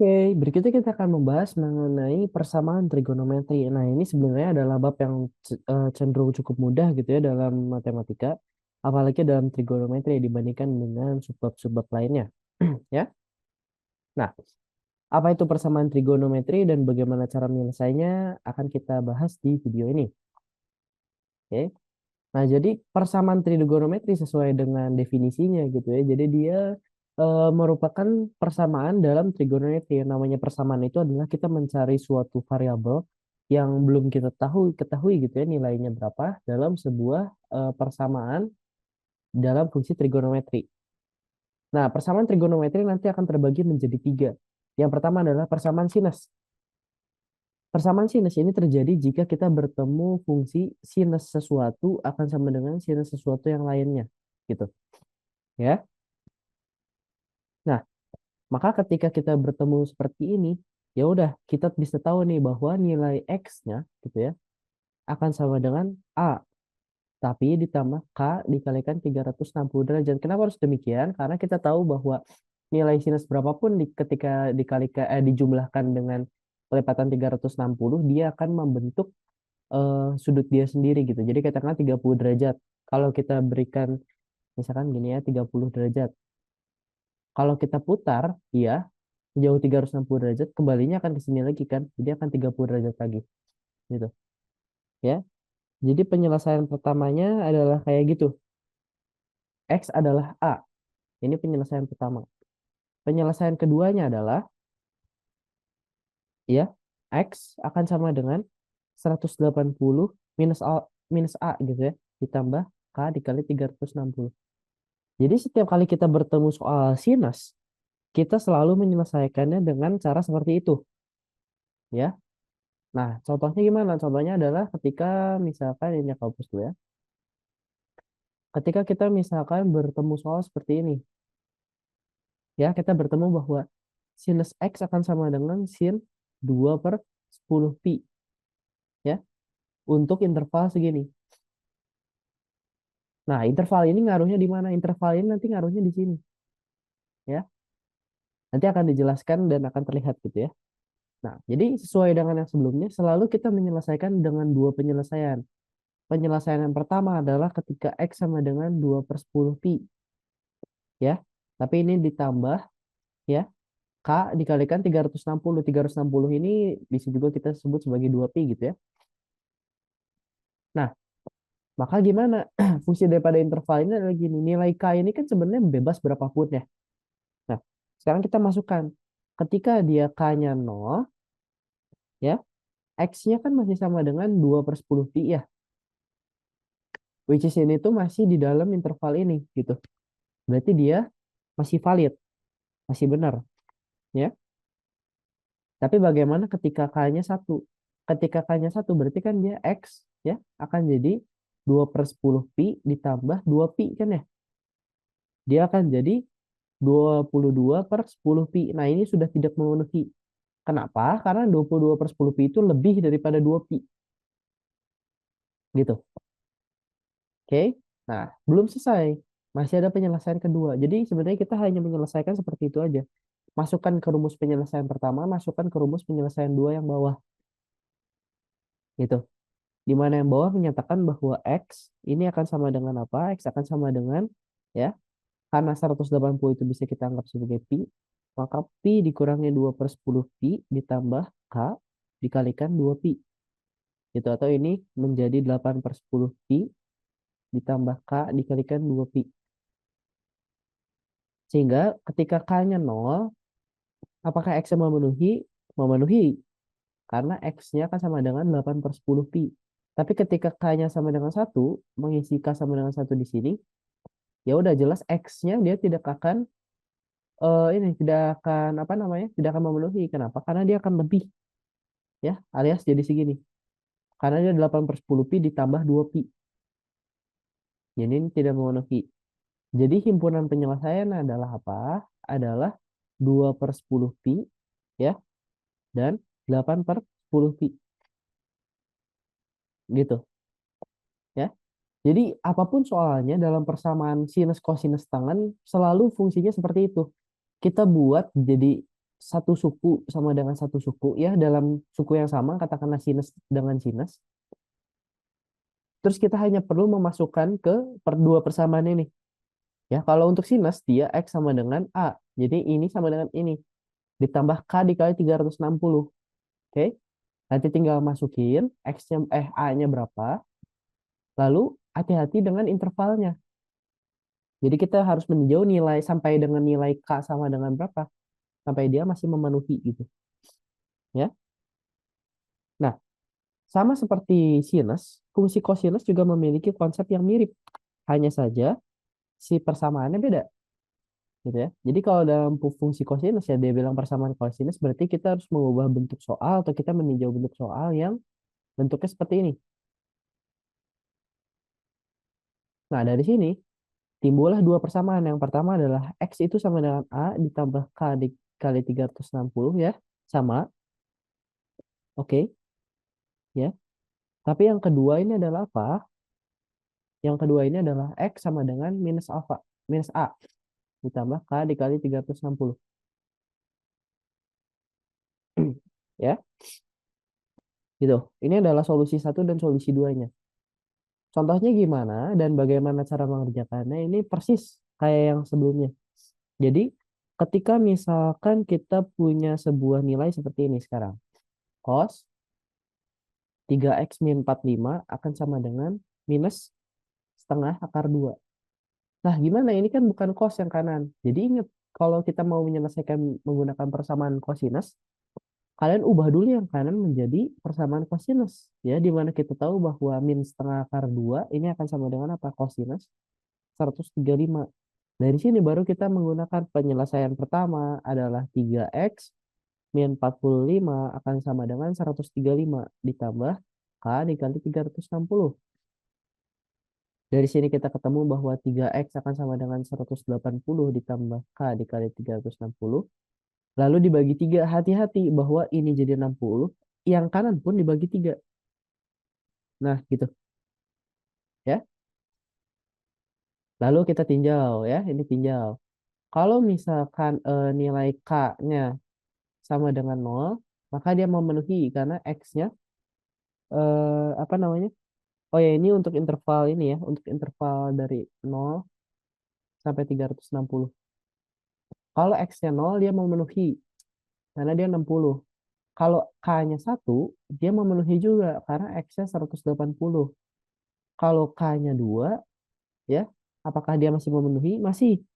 Oke, berikutnya kita akan membahas mengenai persamaan trigonometri. Nah, ini sebenarnya adalah bab yang cenderung cukup mudah gitu ya dalam matematika, apalagi dalam trigonometri dibandingkan dengan subbab-subbab lainnya. Ya. Nah, apa itu persamaan trigonometri dan bagaimana cara menyelesainya akan kita bahas di video ini. Oke. Nah, jadi persamaan trigonometri sesuai dengan definisinya gitu ya. Jadi dia merupakan persamaan dalam trigonometri. Yang namanya persamaan itu adalah kita mencari suatu variabel yang belum kita ketahui gitu ya nilainya berapa dalam sebuah persamaan dalam fungsi trigonometri. Nah, persamaan trigonometri nanti akan terbagi menjadi tiga. Yang pertama adalah persamaan sinus. Persamaan sinus ini terjadi jika kita bertemu fungsi sinus sesuatu akan sama dengan sinus sesuatu yang lainnya, gitu. Ya. Nah, maka ketika kita bertemu seperti ini, ya udah kita bisa tahu nih bahwa nilai X-nya gitu ya akan sama dengan A, tapi ditambah K dikalikan 360 derajat. Kenapa harus demikian? Karena kita tahu bahwa nilai sinus berapapun ketika dijumlahkan dengan pelipatan 360, dia akan membentuk sudut dia sendiri gitu. Jadi katakanlah 30 derajat. Kalau kita berikan misalkan gini ya 30 derajat. Kalau kita putar, ya jauh 360 derajat, kembalinya akan ke sini lagi kan. Jadi akan 30 derajat lagi gitu. Ya. Jadi penyelesaian pertamanya adalah kayak gitu. X adalah A. Ini penyelesaian pertama. Penyelesaian keduanya adalah ya X akan sama dengan 180 minus A gitu ya. Ditambah K dikali 360. Jadi setiap kali kita bertemu soal sinus, kita selalu menyelesaikannya dengan cara seperti itu, ya. Nah, contohnya gimana? Contohnya adalah ketika misalkan ini aku hapus dulu ya. Ketika kita misalkan bertemu soal seperti ini, ya, kita bertemu bahwa sinus X akan sama dengan sin 2 per 10 pi, ya, untuk interval segini. Nah, interval ini ngaruhnya di mana? Interval ini nanti ngaruhnya di sini, ya. Nanti akan dijelaskan dan akan terlihat gitu ya. Nah, jadi sesuai dengan yang sebelumnya, selalu kita menyelesaikan dengan dua penyelesaian. Penyelesaian yang pertama adalah ketika X sama dengan 2 per 10 pi, ya. Tapi ini ditambah, ya, K dikalikan 360. 360 ini bisa juga kita sebut sebagai 2pi gitu ya. Nah, maka gimana? Fungsi daripada interval ini adalah gini. Nilai K ini kan sebenarnya bebas berapapun ya. Nah, sekarang kita masukkan. Ketika dia K-nya 0, ya, X-nya kan masih sama dengan 2 per 10 pi ya. Which is ini tuh masih di dalam interval ini gitu. Berarti dia masih valid, masih benar, ya. Tapi bagaimana ketika K-nya satu? Ketika K-nya satu berarti kan dia X ya akan jadi 2 per 10 pi ditambah 2 pi kan ya. Dia akan jadi 22 per 10 pi. Nah ini sudah tidak memenuhi. Kenapa? Karena 22 per 10 pi itu lebih daripada 2 pi. Gitu. Oke. Nah belum selesai. Masih ada penyelesaian kedua. Jadi sebenarnya kita hanya menyelesaikan seperti itu aja. Masukkan ke rumus penyelesaian pertama, masukkan ke rumus penyelesaian dua yang bawah. Gitu. Di mana yang bawah menyatakan bahwa X ini akan sama dengan apa? X akan sama dengan, ya, karena 180 itu bisa kita anggap sebagai pi, maka pi dikurangi 2 per 10 pi ditambah K dikalikan 2 pi. Gitu, atau ini menjadi 8 per 10 pi ditambah K dikalikan 2 pi. Sehingga ketika K-nya 0, apakah X memenuhi? Memenuhi, karena X-nya akan sama dengan 8 per 10 pi. Tapi ketika K-nya sama dengan satu, mengisi K sama dengan satu di sini, ya udah jelas X-nya dia tidak akan ini tidak akan apa namanya? Tidak akan memenuhi. Kenapa? Karena dia akan lebih, ya, alias jadi segini. Karena dia 8 per 10 pi ditambah 2 pi. Jadi ini tidak memenuhi. Jadi himpunan penyelesaian adalah apa? Adalah 2 per 10 pi, ya, dan 8 per 10 pi. Gitu, ya. Jadi apapun soalnya dalam persamaan sinus kosinus tangen selalu fungsinya seperti itu. Kita buat jadi satu suku sama dengan satu suku ya, dalam suku yang sama, katakanlah sinus dengan sinus. Terus kita hanya perlu memasukkan ke dua persamaan ini. Ya, kalau untuk sinus dia X sama dengan A. Jadi ini sama dengan ini. Ditambah K dikali 360. Oke. Nanti tinggal masukin X-nya A-nya berapa. Lalu hati-hati dengan intervalnya. Jadi kita harus meninjau nilai sampai dengan nilai K sama dengan berapa. Sampai dia masih memenuhi gitu. Ya. Nah, sama seperti sinus, fungsi kosinus juga memiliki konsep yang mirip. Hanya saja si persamaannya beda. Gitu ya. Jadi kalau dalam fungsi kosinus ya dia bilang persamaan kosinus berarti kita harus mengubah bentuk soal atau kita meninjau bentuk soal yang bentuknya seperti ini. Nah, dari sini timbullah dua persamaan. Yang pertama adalah X itu sama dengan A ditambah K dikali 360 ya. Sama. Oke. Ya. Tapi yang kedua ini adalah apa? Yang kedua ini adalah X sama dengan minus alfa. Minus A ditambah K dikali 360. Ya. Gitu. Ini adalah solusi satu dan solusi duanya. Contohnya gimana dan bagaimana cara mengerjakannya ini persis kayak yang sebelumnya. Jadi ketika misalkan kita punya sebuah nilai seperti ini sekarang. Cos 3x min 45 akan sama dengan minus setengah akar 2. Nah, gimana? Ini kan bukan cos yang kanan. Jadi ingat, kalau kita mau menyelesaikan menggunakan persamaan cosinus, kalian ubah dulu yang kanan menjadi persamaan cosinus. Ya, di mana kita tahu bahwa min setengah akar 2 ini akan sama dengan apa? Cosinus 135. Dari sini baru kita menggunakan penyelesaian pertama adalah 3x min 45 akan sama dengan 135 ditambah K dikali 360. Dari sini kita ketemu bahwa 3x akan sama dengan 180 ditambah K dikali 360. Lalu dibagi 3. Hati-hati bahwa ini jadi 60. Yang kanan pun dibagi 3. Nah, gitu. Ya. Lalu kita tinjau ya. Ini tinjau. Kalau misalkan nilai K-nya sama dengan 0, maka dia memenuhi karena X-nya apa namanya? Oh ya, ini untuk interval ini ya, untuk interval dari 0 sampai 360. Kalau X-nya 0, dia memenuhi karena dia 60. Kalau K-nya 1, dia memenuhi juga karena X-nya 180. Kalau K-nya 2, ya, apakah dia masih memenuhi? Masih,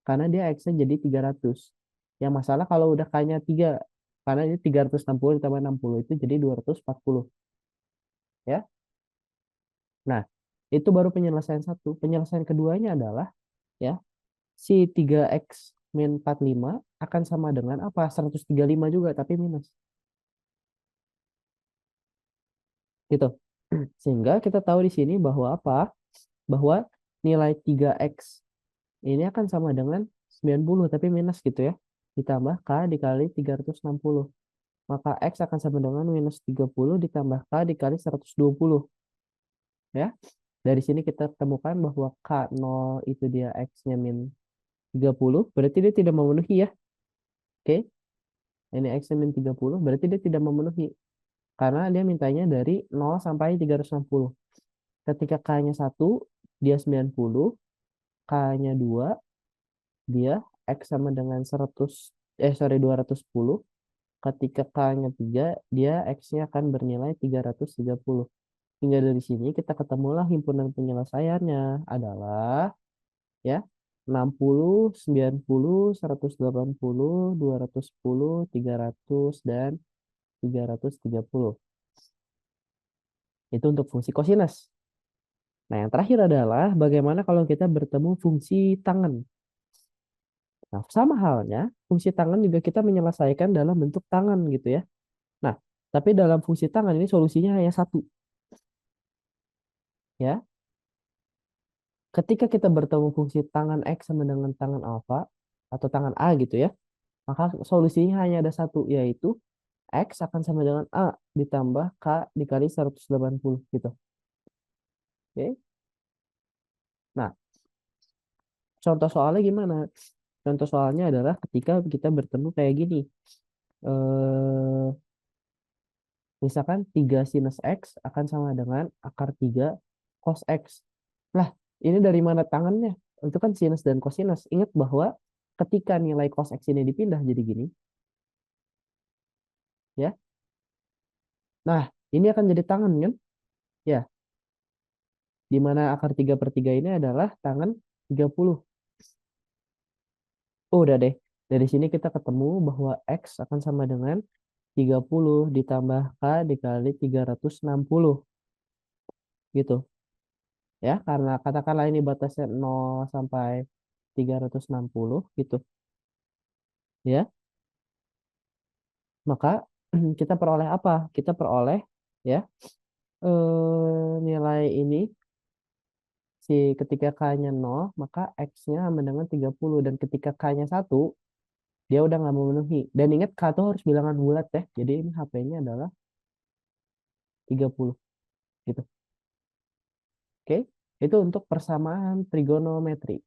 karena dia X-nya jadi 300. Yang masalah kalau udah K-nya 3, karena ini 360 ditambah 60 itu jadi 240. Ya. Nah, itu baru penyelesaian satu. Penyelesaian keduanya adalah ya, si 3x min 45 akan sama dengan apa? 135 juga tapi minus. Gitu. Sehingga kita tahu di sini bahwa apa? Bahwa nilai 3x ini akan sama dengan 90 tapi minus gitu ya. Ditambah K dikali 360. Maka X akan sama dengan minus 30 ditambah K dikali 120. Ya. Dari sini kita temukan bahwa K0 itu dia X-nya min 30. Berarti dia tidak memenuhi ya. Oke. Ini X-nya min 30. Berarti dia tidak memenuhi. Karena dia mintanya dari 0 sampai 360. Ketika K-nya 1, dia 90. K-nya 2, dia X sama dengan 210. Ketika K-nya 3, dia X-nya akan bernilai 330. Hingga dari sini kita ketemulah himpunan penyelesaiannya adalah ya 60, 90, 180, 210, 300, dan 330. Itu untuk fungsi kosinus. Nah, yang terakhir adalah bagaimana kalau kita bertemu fungsi tangen. Nah, sama halnya, fungsi tangen juga kita menyelesaikan dalam bentuk tangen gitu ya. Nah, tapi dalam fungsi tangen ini solusinya hanya satu. Ya, ketika kita bertemu fungsi tangen X sama dengan tangen alfa atau tangen A gitu ya, maka solusinya hanya ada satu, yaitu X akan sama dengan A ditambah K dikali 180 gitu. Oke. Nah, contoh soalnya gimana? Contoh soalnya adalah ketika kita bertemu kayak gini. Eh, Misalkan 3 sinus X akan sama dengan akar 3 cos X. Lah, ini dari mana tangannya? Itu kan sinus dan kosinus. Ingat bahwa ketika nilai cos X ini dipindah jadi gini, ya. Nah, ini akan jadi tangan kan? Ya, di mana akar 3 per 3 ini adalah tangan 30. Oh, udah deh. Dari sini kita ketemu bahwa X akan sama dengan 30 ditambah K dikali 360. Gitu. Ya, karena katakanlah ini batasnya 0 sampai 360 gitu. Ya, maka kita peroleh apa? Kita peroleh ya nilai ini si ketika K-nya 0, maka X-nya sama dengan 30 dan ketika K-nya 1, dia udah nggak memenuhi. Dan ingat K itu harus bilangan bulat ya. Jadi ini HP-nya adalah 30 gitu. Oke. Itu untuk persamaan trigonometri.